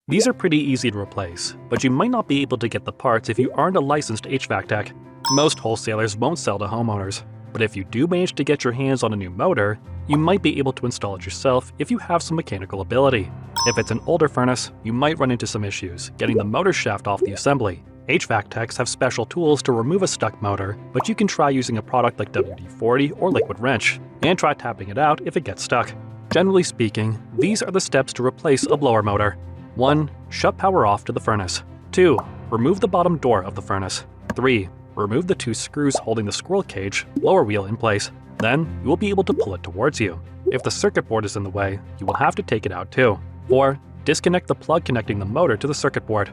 These are pretty easy to replace, but you might not be able to get the parts if you aren't a licensed HVAC tech. Most wholesalers won't sell to homeowners, but if you do manage to get your hands on a new motor, you might be able to install it yourself if you have some mechanical ability. If it's an older furnace, you might run into some issues getting the motor shaft off the assembly. HVAC techs have special tools to remove a stuck motor, but you can try using a product like WD-40 or liquid wrench, and try tapping it out if it gets stuck. Generally speaking, these are the steps to replace a blower motor. 1. Shut power off to the furnace. 2. Remove the bottom door of the furnace. 3. Remove the 2 screws holding the squirrel cage blower wheel in place. Then, you will be able to pull it towards you. If the circuit board is in the way, you will have to take it out too. 4. Disconnect the plug connecting the motor to the circuit board.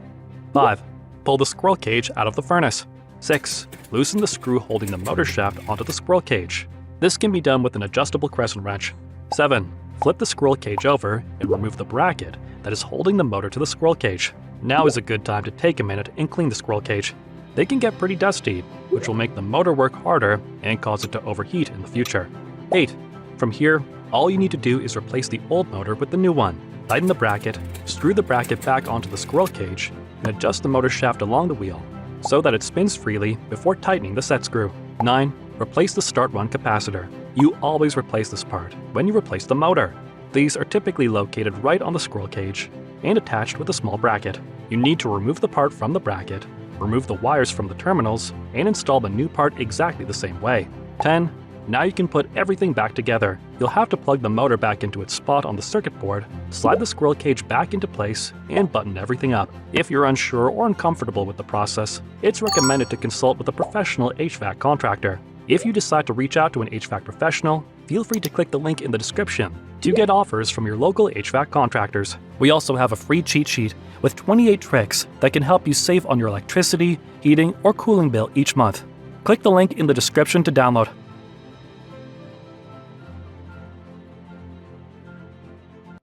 5. Pull the squirrel cage out of the furnace. 6. Loosen the screw holding the motor shaft onto the squirrel cage. This can be done with an adjustable crescent wrench. 7. Flip the squirrel cage over and remove the bracket that is holding the motor to the squirrel cage. Now is a good time to take a minute and clean the squirrel cage. They can get pretty dusty, which will make the motor work harder and cause it to overheat in the future. 8. From here, all you need to do is replace the old motor with the new one. Tighten the bracket, screw the bracket back onto the squirrel cage, and adjust the motor shaft along the wheel so that it spins freely before tightening the set screw. 9. Replace the start-run capacitor. You always replace this part when you replace the motor. These are typically located right on the squirrel cage and attached with a small bracket. You need to remove the part from the bracket, remove the wires from the terminals, and install the new part exactly the same way. 10. Now you can put everything back together. You'll have to plug the motor back into its spot on the circuit board, slide the squirrel cage back into place, and button everything up. If you're unsure or uncomfortable with the process, it's recommended to consult with a professional HVAC contractor. If you decide to reach out to an HVAC professional, feel free to click the link in the description to get offers from your local HVAC contractors. We also have a free cheat sheet with 28 tricks that can help you save on your electricity, heating, or cooling bill each month. Click the link in the description to download.